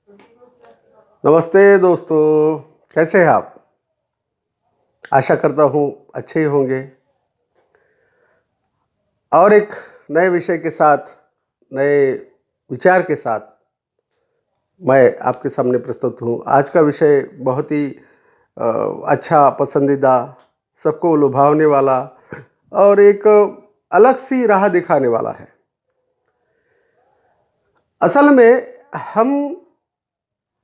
नमस्ते दोस्तों, कैसे हैं आप? आशा करता हूँ अच्छे ही होंगे। और एक नए विषय के साथ, नए विचार के साथ मैं आपके सामने प्रस्तुत हूँ। आज का विषय बहुत ही अच्छा, पसंदीदा, सबको लुभावने वाला और एक अलग सी राह दिखाने वाला है। असल में हम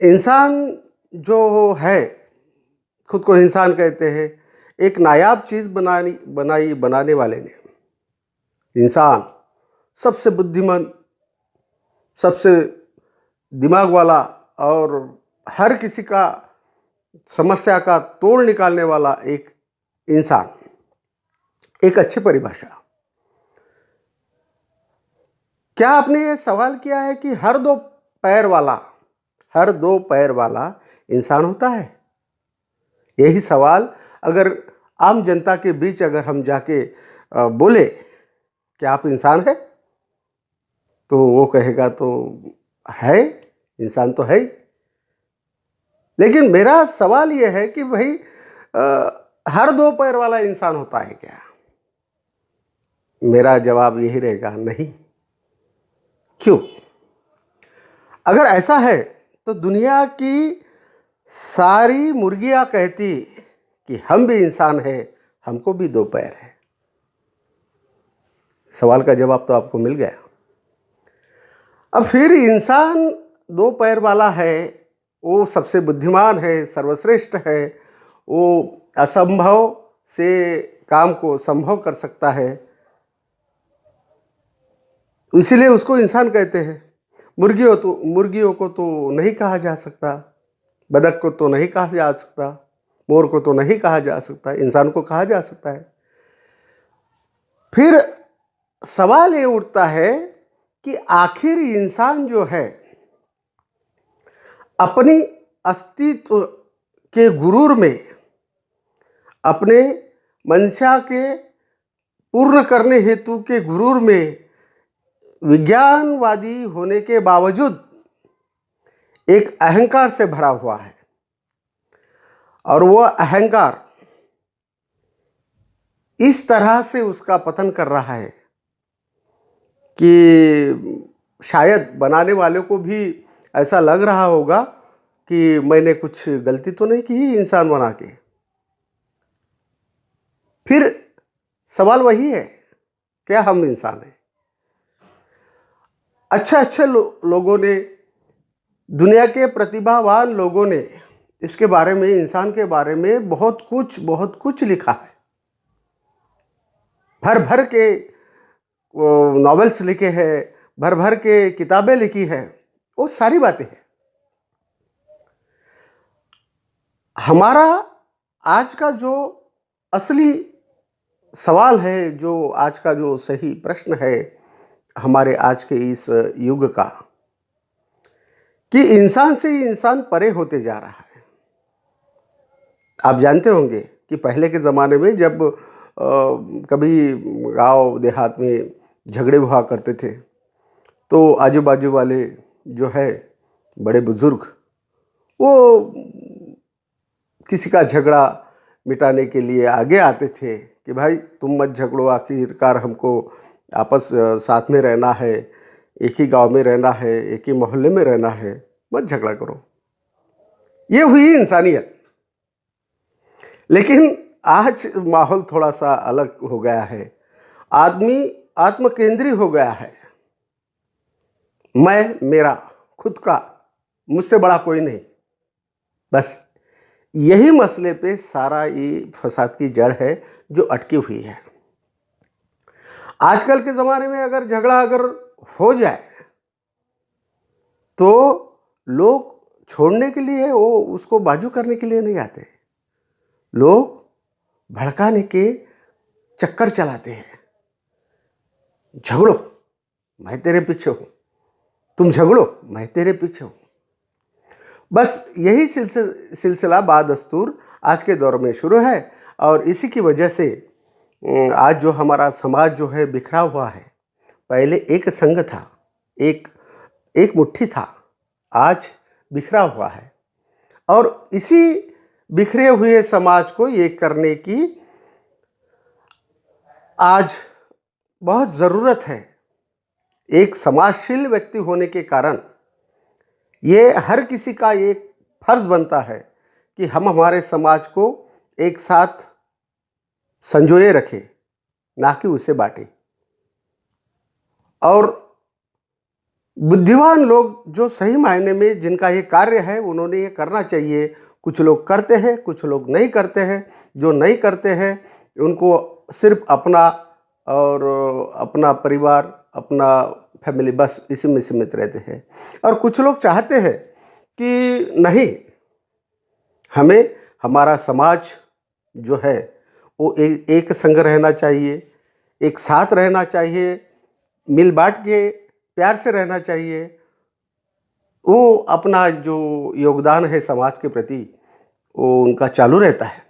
इंसान जो है, खुद को इंसान कहते हैं, एक नायाब चीज़ बनाने वाले ने, इंसान सबसे बुद्धिमान, सबसे दिमाग वाला और हर किसी का समस्या का तोड़ निकालने वाला एक इंसान, एक अच्छी परिभाषा। क्या आपने ये सवाल किया है कि हर दो पैर वाला इंसान होता है? यही सवाल अगर आम जनता के बीच अगर हम जाके बोले कि आप इंसान है, तो वो कहेगा तो है, इंसान तो है ही। लेकिन मेरा सवाल ये है कि भाई हर दो पैर वाला इंसान होता है क्या? मेरा जवाब यही रहेगा, नहीं। क्यों? अगर ऐसा है तो दुनिया की सारी मुर्गियां कहती कि हम भी इंसान हैं, हमको भी दो पैर है। सवाल का जवाब तो आपको मिल गया। अब फिर इंसान दो पैर वाला है, वो सबसे बुद्धिमान है, सर्वश्रेष्ठ है, वो असंभव से काम को संभव कर सकता है, इसीलिए उसको इंसान कहते हैं। मुर्गियों को तो नहीं कहा जा सकता, बतख को तो नहीं कहा जा सकता, मोर को तो नहीं कहा जा सकता, इंसान को कहा जा सकता है। फिर सवाल ये उठता है कि आखिर इंसान जो है अपनी अस्तित्व के गुरूर में, अपने मंशा के पूर्ण करने हेतु के गुरूर में विज्ञानवादी होने के बावजूद एक अहंकार से भरा हुआ है। और वह अहंकार इस तरह से उसका पतन कर रहा है कि शायद बनाने वाले को भी ऐसा लग रहा होगा कि मैंने कुछ गलती तो नहीं की ही इंसान बना के। फिर सवाल वही है, क्या हम इंसान हैं? अच्छे लोगों ने, दुनिया के प्रतिभावान लोगों ने इसके बारे में, इंसान के बारे में बहुत कुछ लिखा है। भर भर के नॉवेल्स लिखे हैं, भर भर के किताबें लिखी है, वो सारी बातें हैं। हमारा आज का जो असली सवाल है, जो आज का जो सही प्रश्न है हमारे आज के इस युग का, कि इंसान से इंसान परे होते जा रहा है। आप जानते होंगे कि पहले के ज़माने में जब कभी गांव देहात में झगड़े हुआ करते थे, तो आजू बाजू वाले जो है बड़े बुजुर्ग, वो किसी का झगड़ा मिटाने के लिए आगे आते थे कि भाई तुम मत झगड़ो, आखिरकार हमको आपस साथ में रहना है, एक ही गांव में रहना है, एक ही मोहल्ले में रहना है, मत झगड़ा करो। ये हुई इंसानियत। लेकिन आज माहौल थोड़ा सा अलग हो गया है। आदमी आत्मकेंद्री हो गया है। मैं, मेरा, खुद का, मुझसे बड़ा कोई नहीं। बस यही मसले पे सारा ये फसाद की जड़ है जो अटकी हुई है। आजकल के ज़माने में अगर झगड़ा हो जाए तो लोग छोड़ने के लिए, वो उसको बाजू करने के लिए नहीं आते, लोग भड़काने के चक्कर चलाते हैं। झगड़ो, मैं तेरे पीछे हूँ, तुम झगड़ो, मैं तेरे पीछे हूँ। बस यही सिलसिला बादस्तूर आज के दौर में शुरू है। और इसी की वजह से आज जो हमारा समाज जो है बिखरा हुआ है। पहले एक संघ था, एक मुट्ठी था, आज बिखरा हुआ है और इसी बिखरे हुए समाज को एक करने की आज बहुत ज़रूरत है। एक समाजशील व्यक्ति होने के कारण ये हर किसी का एक फर्ज बनता है कि हम हमारे समाज को एक साथ संजोए रखें, ना कि उसे बांटें। और बुद्धिमान लोग जो सही मायने में जिनका ये कार्य है उन्होंने ये करना चाहिए। कुछ लोग करते हैं, कुछ लोग नहीं करते हैं। जो नहीं करते हैं उनको सिर्फ अपना और अपना परिवार, अपना फैमिली, बस इसी में सीमित रहते हैं। और कुछ लोग चाहते हैं कि नहीं, हमें हमारा समाज जो है वो एक संग रहना चाहिए, एक साथ रहना चाहिए, मिल बांट के प्यार से रहना चाहिए। वो अपना जो योगदान है समाज के प्रति वो उनका चालू रहता है।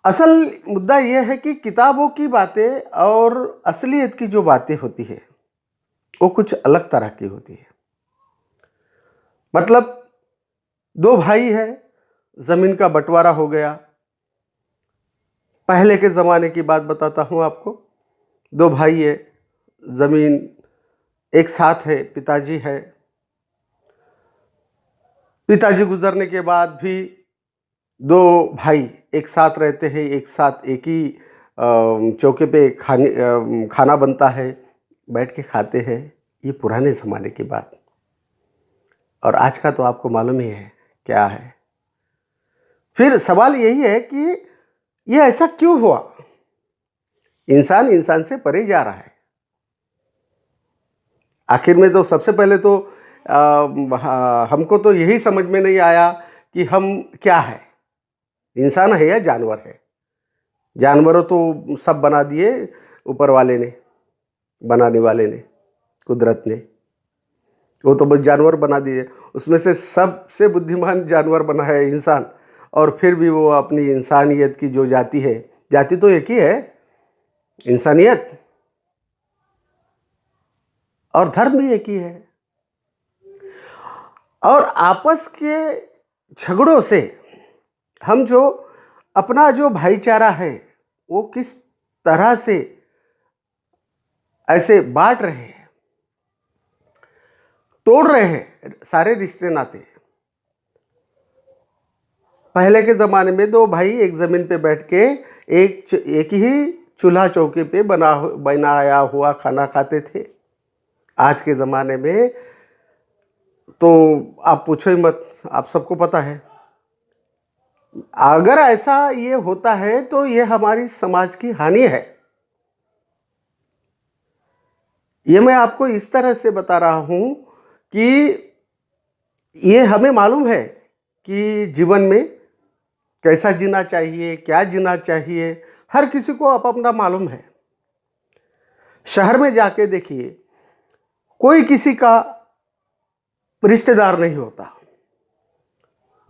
असल मुद्दा ये है कि किताबों की बातें और असलियत की जो बातें होती है वो कुछ अलग तरह की होती है। मतलब दो भाई है, ज़मीन का बंटवारा हो गया। पहले के ज़माने की बात बताता हूँ आपको। दो भाई है, ज़मीन एक साथ है, पिताजी है। पिताजी गुजरने के बाद भी दो भाई एक साथ रहते हैं, एक साथ एक ही चौके पे खाना बनता है, बैठ के खाते हैं। ये पुराने ज़माने की बात। और आज का तो आपको मालूम ही है क्या है। फिर सवाल यही है कि ये ऐसा क्यों हुआ? इंसान इंसान से परे जा रहा है। आखिर में तो सबसे पहले तो हमको तो यही समझ में नहीं आया कि हम क्या है, इंसान है या जानवर है। जानवरों तो सब बना दिए ऊपर वाले ने, बनाने वाले ने, कुदरत ने। वो तो बस जानवर बना दिए। उसमें से सबसे बुद्धिमान जानवर बना है इंसान। और फिर भी वो अपनी इंसानियत की जो जाति है, जाति तो एक ही है, इंसानियत, और धर्म भी एक ही है। और आपस के झगड़ों से हम जो अपना जो भाईचारा है वो किस तरह से ऐसे बांट रहे हैं, तोड़ रहे हैं सारे रिश्ते नाते। पहले के ज़माने में दो भाई एक ज़मीन पे बैठ के एक ही चूल्हा चौके पे बनाया हुआ खाना खाते थे। आज के ज़माने में तो आप पूछो ही मत, आप सबको पता है। अगर ऐसा ये होता है तो ये हमारी समाज की हानि है। ये मैं आपको इस तरह से बता रहा हूँ कि ये हमें मालूम है कि जीवन में कैसा जीना चाहिए, क्या जीना चाहिए, हर किसी को अपना मालूम है। शहर में जाके देखिए, कोई किसी का रिश्तेदार नहीं होता।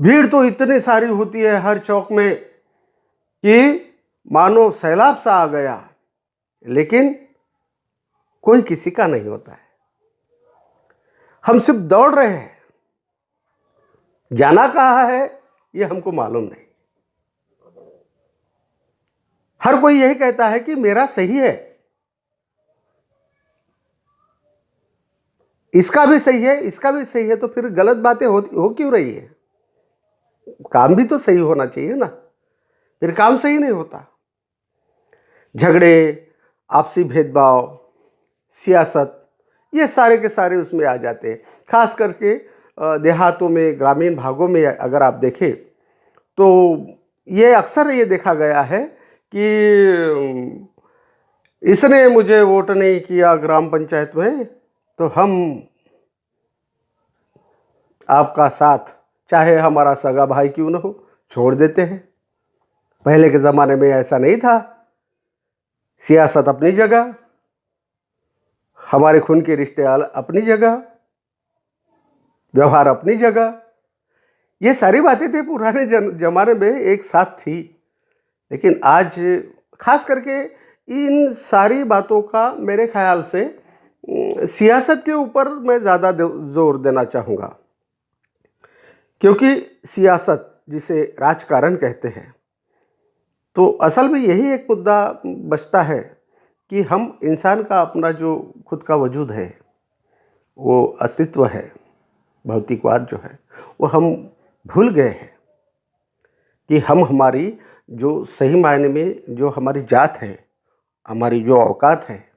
भीड़ तो इतनी सारी होती है हर चौक में कि मानो सैलाब सा आ गया, लेकिन कोई किसी का नहीं होता है। हम सिर्फ दौड़ रहे हैं, जाना कहाँ है ये हमको मालूम नहीं। हर कोई यही कहता है कि मेरा सही है, इसका भी सही है, इसका भी सही है। तो फिर गलत बातें हो क्यों रही है? काम भी तो सही होना चाहिए ना, फिर काम सही नहीं होता। झगड़े, आपसी भेदभाव, सियासत, ये सारे के सारे उसमें आ जाते हैं। खास करके देहातों में, ग्रामीण भागों में अगर आप देखें तो ये अक्सर ये देखा गया है कि इसने मुझे वोट नहीं किया ग्राम पंचायत में तो हम आपका साथ, चाहे हमारा सगा भाई क्यों न हो, छोड़ देते हैं। पहले के ज़माने में ऐसा नहीं था। सियासत अपनी जगह, हमारे खून के रिश्ते अपनी जगह, व्यवहार अपनी जगह, ये सारी बातें थे पुराने ज़माने में एक साथ थी। लेकिन आज खास करके इन सारी बातों का मेरे ख्याल से सियासत के ऊपर मैं ज़्यादा जोर देना चाहूँगा, क्योंकि सियासत जिसे राजकारण कहते हैं, तो असल में यही एक मुद्दा बचता है कि हम इंसान का अपना जो खुद का वजूद है, वो अस्तित्व है, भौतिकवाद जो है, वो हम भूल गए हैं कि हम हमारी जो सही मायने में जो हमारी जात है, हमारी जो औकात है।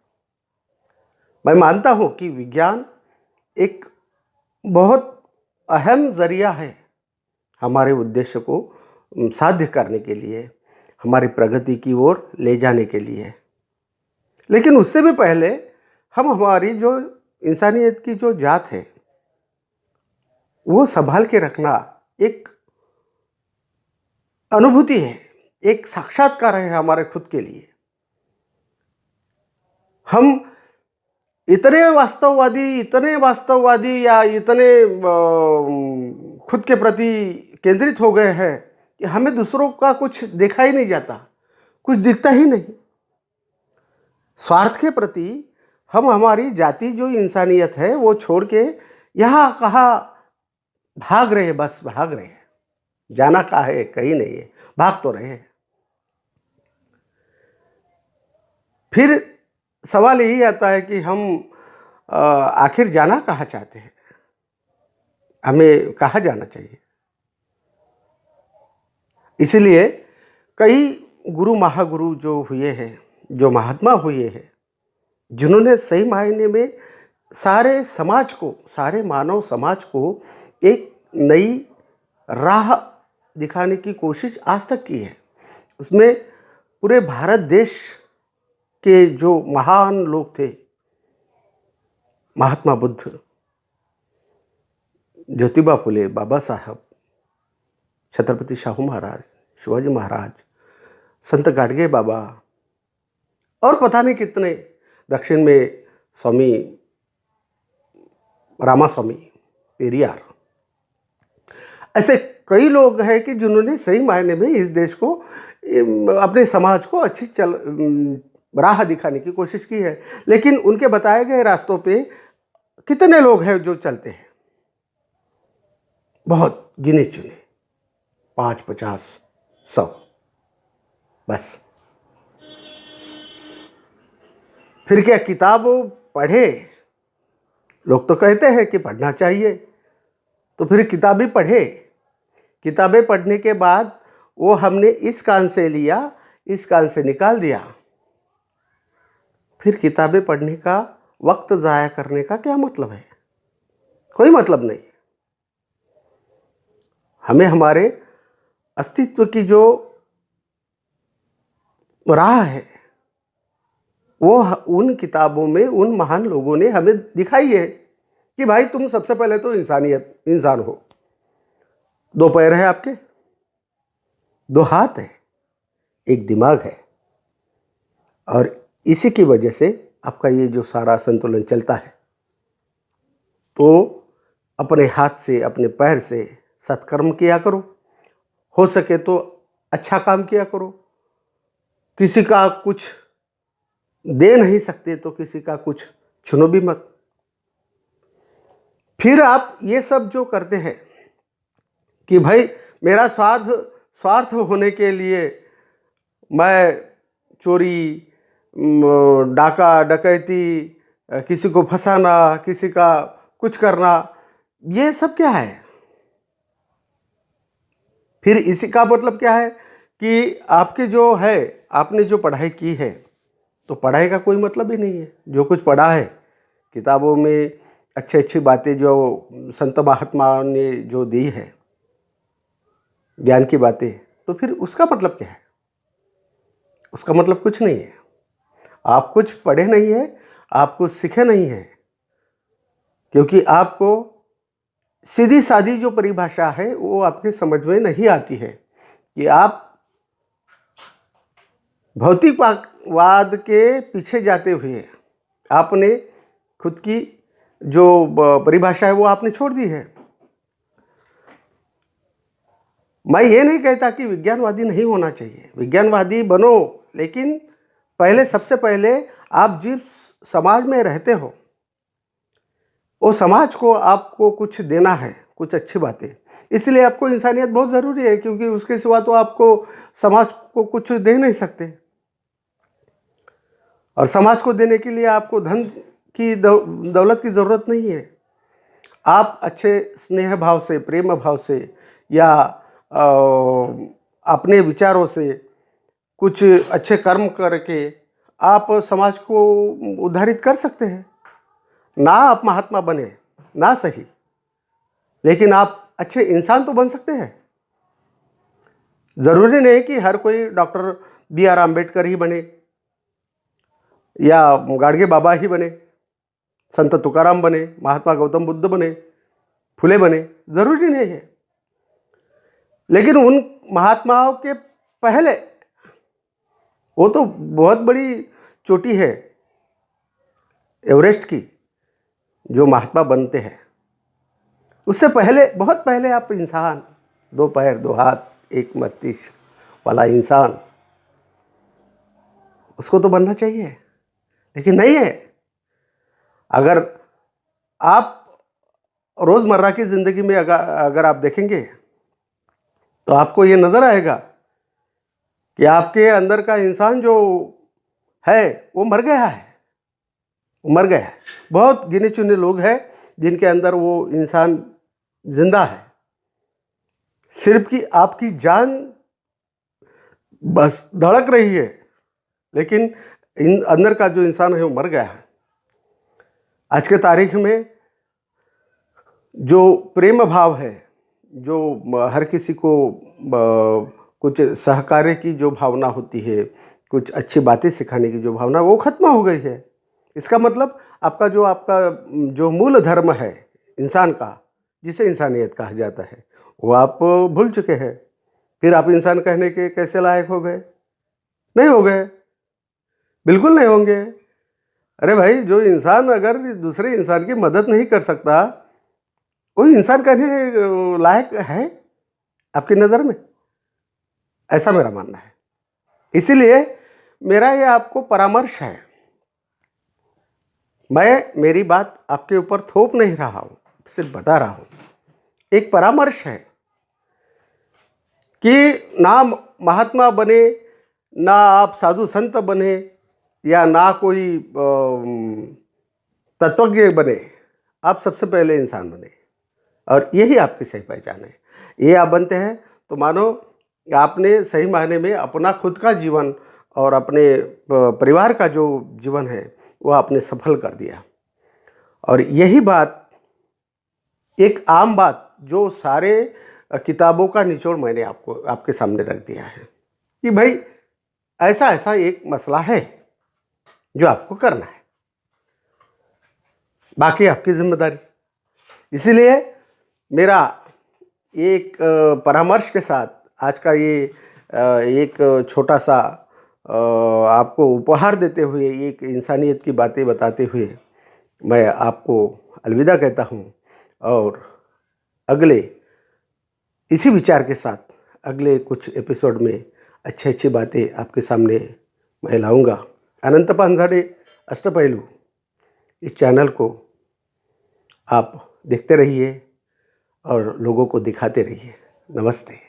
मैं मानता हूँ कि विज्ञान एक बहुत अहम ज़रिया है हमारे उद्देश्य को साध्य करने के लिए, हमारी प्रगति की ओर ले जाने के लिए। लेकिन उससे भी पहले हम हमारी जो इंसानियत की जो जात है, वो संभाल के रखना एक अनुभूति है, एक साक्षात्कार है हमारे खुद के लिए। हम इतने वास्तववादी या इतने खुद के प्रति केंद्रित हो गए हैं कि हमें दूसरों का कुछ देखा ही नहीं जाता, कुछ दिखता ही नहीं। स्वार्थ के प्रति हम हमारी जाति जो इंसानियत है वो छोड़ के यहाँ कहाँ भाग रहे, बस भाग रहे हैं। जाना कहाँ है, कहीं नहीं है, भाग तो रहे हैं। फिर सवाल यही आता है कि हम आखिर जाना कहाँ चाहते हैं, हमें कहाँ जाना चाहिए। इसलिए कई गुरु महागुरु जो हुए हैं, जो महात्मा हुए हैं, जिन्होंने सही मायने में सारे समाज को, सारे मानव समाज को एक नई राह दिखाने की कोशिश आज तक की है। उसमें पूरे भारत देश के जो महान लोग थे, महात्मा बुद्ध, ज्योतिबा फुले, बाबा साहब, छत्रपति शाहू महाराज, शिवाजी महाराज, संत गाडगे बाबा और पता नहीं कितने, दक्षिण में स्वामी रामास्वामी पेरियार, ऐसे कई लोग हैं कि जिन्होंने सही मायने में इस देश को, अपने समाज को अच्छी राह दिखाने की कोशिश की है। लेकिन उनके बताए गए रास्तों पे कितने लोग हैं जो चलते हैं? बहुत गिने चुने, 5, 50, 100 बस। फिर क्या किताब पढ़े? लोग तो कहते हैं कि पढ़ना चाहिए, तो फिर किताबें पढ़े। किताबें पढ़ने के बाद वो हमने इस कान से लिया, इस कान से निकाल दिया। फिर किताबें पढ़ने का वक्त ज़ाया करने का क्या मतलब है? कोई मतलब नहीं। हमें हमारे अस्तित्व की जो राह है, वो उन किताबों में उन महान लोगों ने हमें दिखाई है कि भाई तुम सबसे पहले तो इंसान हो। 2 पैर है आपके, 2 हाथ है, एक दिमाग है, और इसी की वजह से आपका ये जो सारा संतुलन चलता है। तो अपने हाथ से, अपने पैर से सत्कर्म किया करो, हो सके तो अच्छा काम किया करो। किसी का कुछ दे नहीं सकते तो किसी का कुछ छुनो भी मत। फिर आप ये सब जो करते हैं कि भाई मेरा स्वार्थ होने के लिए मैं चोरी, डाका डकैती, किसी को फंसाना, किसी का कुछ करना, ये सब क्या है? फिर इसी का मतलब क्या है कि आपके जो है, आपने जो पढ़ाई की है, तो पढ़ाई का कोई मतलब ही नहीं है। जो कुछ पढ़ा है किताबों में, अच्छी बातें जो संत महात्माओं ने जो दी है, ज्ञान की बातें, तो फिर उसका मतलब क्या है? उसका मतलब कुछ नहीं है। आप कुछ पढ़े नहीं है, आप कुछ सीखे नहीं है, क्योंकि आपको सीधी सादी जो परिभाषा है वो आपके समझ में नहीं आती है कि आप भौतिकवाद के पीछे जाते हुए आपने खुद की जो परिभाषा है वो आपने छोड़ दी है। मैं ये नहीं कहता कि विज्ञानवादी नहीं होना चाहिए, विज्ञानवादी बनो, लेकिन सबसे पहले आप जिस समाज में रहते हो, वो समाज को आपको कुछ देना है, कुछ अच्छी बातें। इसलिए आपको इंसानियत बहुत ज़रूरी है, क्योंकि उसके सिवा तो आपको समाज को कुछ दे नहीं सकते। और समाज को देने के लिए आपको धन की दौलत की ज़रूरत नहीं है। आप अच्छे स्नेह भाव से, प्रेम भाव से, या अपने विचारों से कुछ अच्छे कर्म करके आप समाज को उद्धारित कर सकते हैं। ना आप महात्मा बने, ना सही, लेकिन आप अच्छे इंसान तो बन सकते हैं। ज़रूरी नहीं कि हर कोई डॉक्टर B.R. अम्बेडकर ही बने, या गाडगे बाबा ही बने, संत तुकाराम बने, महात्मा गौतम बुद्ध बने, फुले बने, ज़रूरी नहीं है। लेकिन उन महात्माओं के पहले, वो तो बहुत बड़ी चोटी है एवरेस्ट की, जो महात्मा बनते हैं, उससे पहले, बहुत पहले आप इंसान, 2 पैर 2 हाथ 1 मस्तिष्क वाला इंसान, उसको तो बनना चाहिए। लेकिन नहीं है। अगर आप रोज़मर्रा की ज़िंदगी में अगर आप देखेंगे तो आपको ये नज़र आएगा कि आपके अंदर का इंसान जो है वो मर गया है, मर गया है। बहुत गिने चुने लोग हैं जिनके अंदर वो इंसान जिंदा है। सिर्फ कि आपकी जान बस धड़क रही है, लेकिन अंदर का जो इंसान है वो मर गया है। आज के तारीख में जो प्रेम भाव है, जो हर किसी को कुछ सहकार्य की जो भावना होती है, कुछ अच्छी बातें सिखाने की जो भावना, वो ख़त्म हो गई है। इसका मतलब आपका जो मूल धर्म है इंसान का, जिसे इंसानियत कहा जाता है, वो आप भूल चुके हैं। फिर आप इंसान कहने के कैसे लायक हो गए? नहीं हो गए, बिल्कुल नहीं होंगे। अरे भाई, जो इंसान अगर दूसरे इंसान की मदद नहीं कर सकता, वो इंसान कहने लायक है आपकी नज़र में? ऐसा मेरा मानना है। इसीलिए मेरा ये आपको परामर्श है। मैं मेरी बात आपके ऊपर थोप नहीं रहा हूँ, सिर्फ बता रहा हूँ। एक परामर्श है कि ना महात्मा बने, ना आप साधु संत बने, या ना कोई तत्वज्ञ बने, आप सबसे पहले इंसान बने। और यही आपकी सही पहचान है। ये आप बनते हैं तो मानो आपने सही मायने में अपना खुद का जीवन और अपने परिवार का जो जीवन है वो आपने सफल कर दिया। और यही बात, एक आम बात, जो सारे किताबों का निचोड़ मैंने आपके सामने रख दिया है कि भाई ऐसा ऐसा एक मसला है जो आपको करना है, बाकी आपकी जिम्मेदारी। इसीलिए मेरा एक परामर्श के साथ आज का ये एक छोटा सा आपको उपहार देते हुए, एक इंसानियत की बातें बताते हुए मैं आपको अलविदा कहता हूँ। और अगले इसी विचार के साथ अगले कुछ एपिसोड में अच्छी अच्छी बातें आपके सामने मैं लाऊंगा। अनंत पानझाड़े अष्टपहलू, इस चैनल को आप देखते रहिए और लोगों को दिखाते रहिए। नमस्ते।